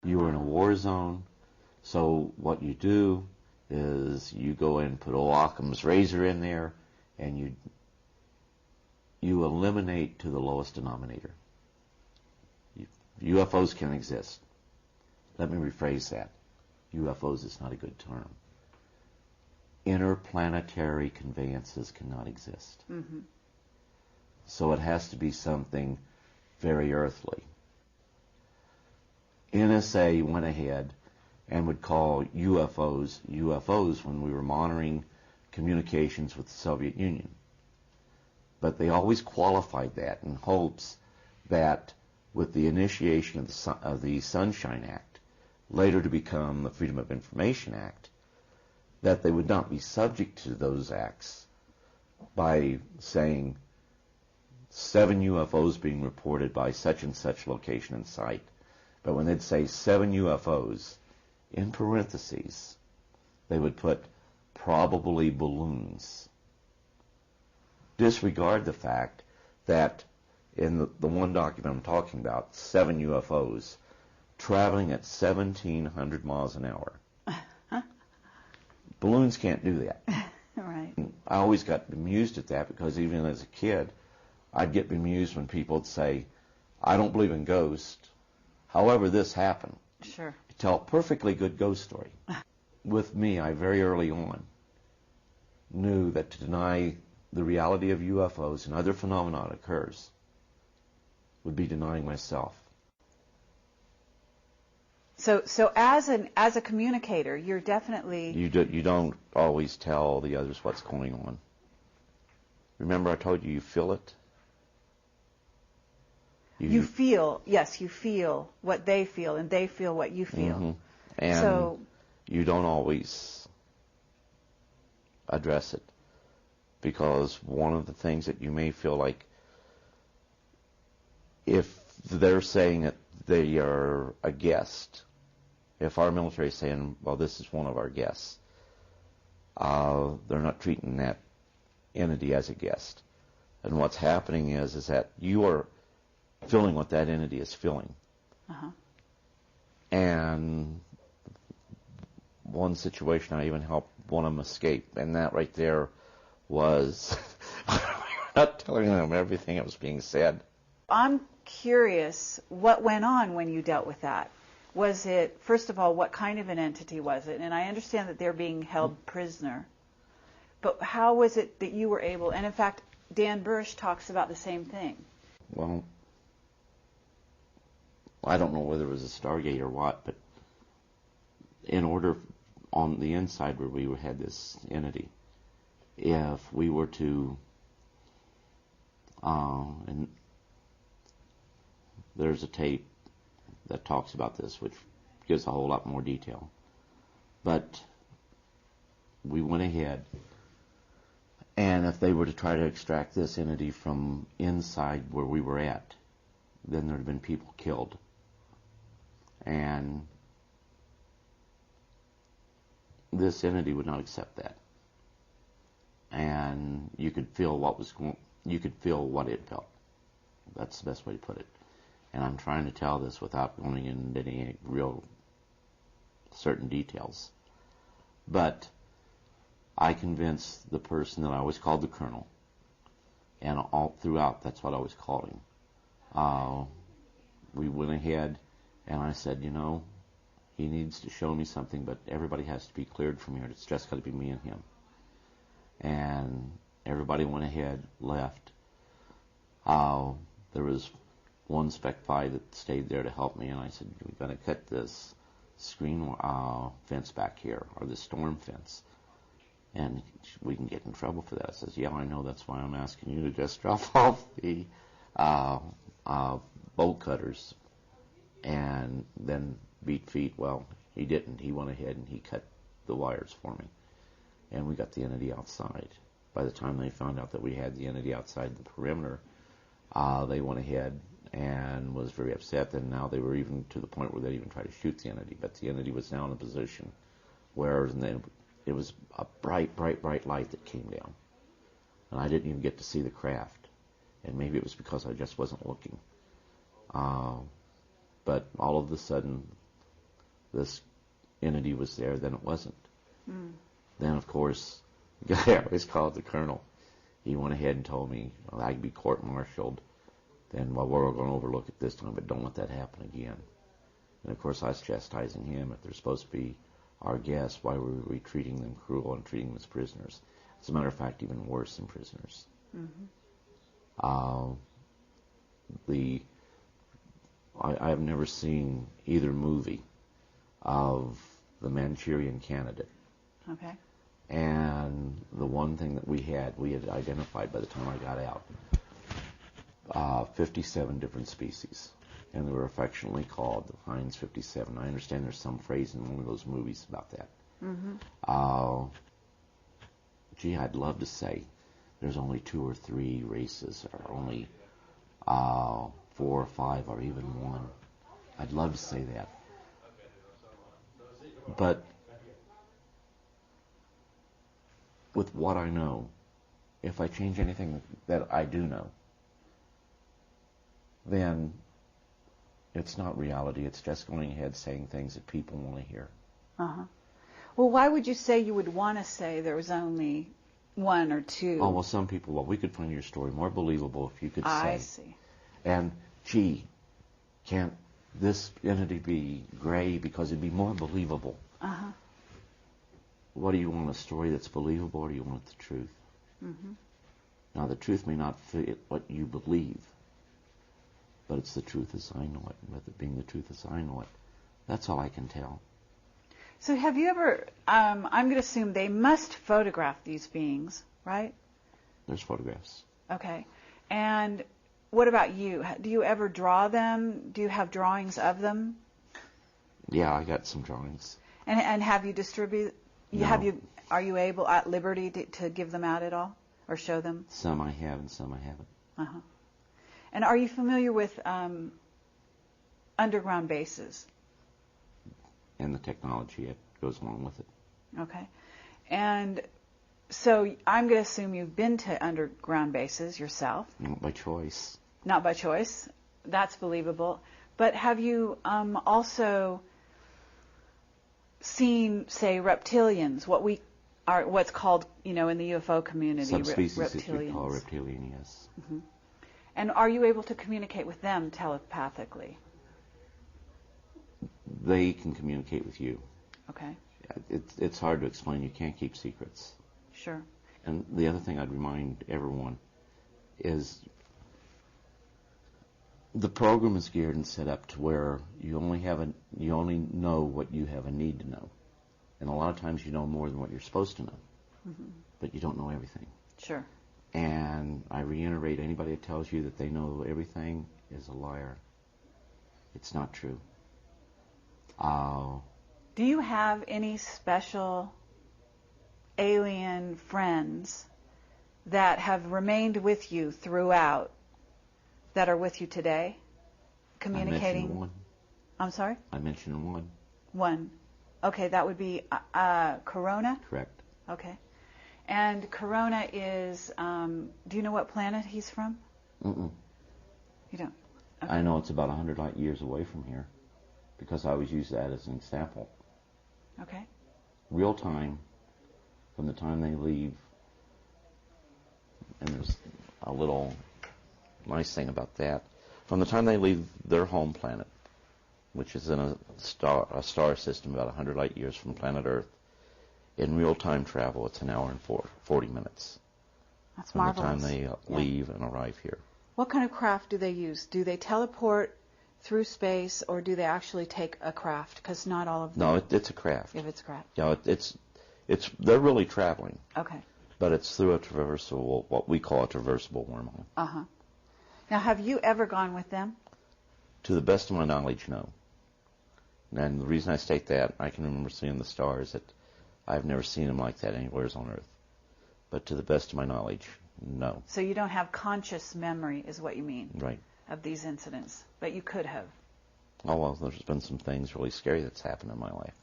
You were in a war zone, so what you do is you go in and put old Occam's razor in there, and you eliminate to the lowest denominator. UFOs can exist. Let me rephrase that. UFOs is not a good term. Interplanetary conveyances cannot exist. Mm-hmm. So it has to be something very earthly. NSA went ahead and would call UFOs UFOs when we were monitoring communications with the Soviet Union. But they always qualified that in hopes that with the initiation of the Sunshine Act, later to become the Freedom of Information Act, that they would not be subject to those acts by saying 7 UFOs being reported by such and such location and site. But when they'd say 7 UFOs, in parentheses, they would put probably balloons. Disregard the fact that in the one document I'm talking about, 7 UFOs traveling at 1,700 miles an hour. Balloons can't do that. Right. I always got bemused at that because even as a kid, I'd get bemused when people would say, I don't believe in ghosts. However, this happened. Sure. You tell a perfectly good ghost story. With me, I very early on knew that to deny the reality of UFOs and other phenomena that occurs would be denying myself. So as a communicator, you're definitely... You don't always tell the others what's going on. Remember I told you you feel it? You feel, yes, you feel what they feel, and they feel what you feel. Mm-hmm. And so you don't always address it, because one of the things that you may feel like, if they're saying that they are a guest, if our military is saying, well, this is one of our guests, they're not treating that entity as a guest. And what's happening is that you are feeling what that entity is feeling. Uh-huh. And one situation, I even helped one of them escape, and that right there was not telling them everything that was being said. I'm curious, what went on when you dealt with that? Was it, first of all, what kind of an entity was it? And I understand that they're being held prisoner, but how was it that you were able, and in fact, Dan Bursch talks about the same thing. Well, I don't know whether it was a Stargate or what, but in order on the inside where we had this entity, if we were to, and there's a tape that talks about this, which gives a whole lot more detail. But we went ahead, and if they were to try to extract this entity from inside where we were at, then there would have been people killed. And this entity would not accept that. And you could feel what it felt. That's the best way to put it. And I'm trying to tell this without going into any real certain details. But I convinced the person that I always called the Colonel, and all throughout that's what I was calling. We went ahead and I said, you know, he needs to show me something, but everybody has to be cleared from here. It's just got to be me and him. And everybody went ahead, left. There was one Spec 5 that stayed there to help me, and I said, we've got to cut this screen fence back here, or the storm fence, and we can get in trouble for that. I says, yeah, I know, that's why I'm asking you to just drop off the bolt cutters and then beat feet. Well, he didn't. He went ahead and he cut the wires for me, and we got the entity outside. By the time they found out that we had the entity outside the perimeter, they went ahead and was very upset, and now they were even to the point where they even tried to shoot the entity. But the entity was now in a position where it was a bright, bright, bright light that came down, and I didn't even get to see the craft. And maybe it was because I just wasn't looking. But all of a sudden, this entity was there, then it wasn't. Then, of course, the guy I always called the colonel, he went ahead and told me, well, I could be court-martialed, then, well, we're going to overlook it this time, but don't let that happen again. And, of course, I was chastising him. If they're supposed to be our guests, why were we treating them cruel and treating them as prisoners? As a matter of fact, even worse than prisoners. I've never seen either movie of the Manchurian Candidate. Okay. And the one thing that we had identified by the time I got out, 57 different species. And they were affectionately called the Heinz 57. I understand there's some phrase in one of those movies about that. Gee, I'd love to say there's only 2 or 3 races, or only 4 or 5, or even 1. I'd love to say that. But with what I know, if I change anything that I do know, then it's not reality. It's just going ahead saying things that people want to hear. Well, why would you say you would want to say there was only 1 or 2? Oh, well, some people, we could find your story more believable if you could say. I see. And, gee, can't this entity be gray because it'd be more believable? What do you want, a story that's believable, or do you want the truth? Now, the truth may not fit what you believe, but it's the truth as I know it. And with it being the truth as I know it, that's all I can tell. So have you ever, I'm going to assume they must photograph these beings, right? There's photographs. Okay. And what about you? Do you ever draw them? Do you have drawings of them? Yeah, I got some drawings. And have you distributed? No. Are you able, at liberty, to give them out at all, or show them? Some I have and some I haven't. And are you familiar with underground bases? And the technology that goes along with it. Okay. And so I'm going to assume you've been to underground bases yourself. Not by choice. Not by choice. That's believable. But have you also seen, say, reptilians, what's called, in the UFO community, subspecies reptilians? that we call reptilian, yes. And are you able to communicate with them telepathically? They can communicate with you. Okay. It's hard to explain. You can't keep secrets. Sure. And the other thing I'd remind everyone is the program is geared and set up to where you only know what you have a need to know. And a lot of times you know more than what you're supposed to know. But you don't know everything. Sure. And I reiterate, anybody that tells you that they know everything is a liar. It's not true. Do you have any special alien friends that have remained with you throughout, that are with you today, communicating? I mentioned one. I'm sorry? I mentioned one. One. Okay, that would be Corona? Correct. Okay. And Corona is, do you know what planet he's from? Mm-mm. You don't? Okay. I know it's about 100 light years away from here because I always use that as an example. Okay. Real time, from the time they leave, and there's a little nice thing about that, from the time they leave their home planet, which is in a star system about 100 light years from planet Earth, in real-time travel, it's an hour and 40 minutes. That's from marvelous. the time they leave and arrive here. What kind of craft do they use? Do they teleport through space, or do they actually take a craft? Because not all of them. No, it's a craft. If it's a craft. Yeah, they're really traveling. Okay. But it's through a traversable, what we call a traversable wormhole. Now, have you ever gone with them? To the best of my knowledge, no. And the reason I state that, I can remember seeing the stars, that I've never seen them like that anywhere on Earth. But to the best of my knowledge, no. So you don't have conscious memory, is what you mean? Right. Of these incidents, but you could have. Oh, well, there's been some things really scary that's happened in my life.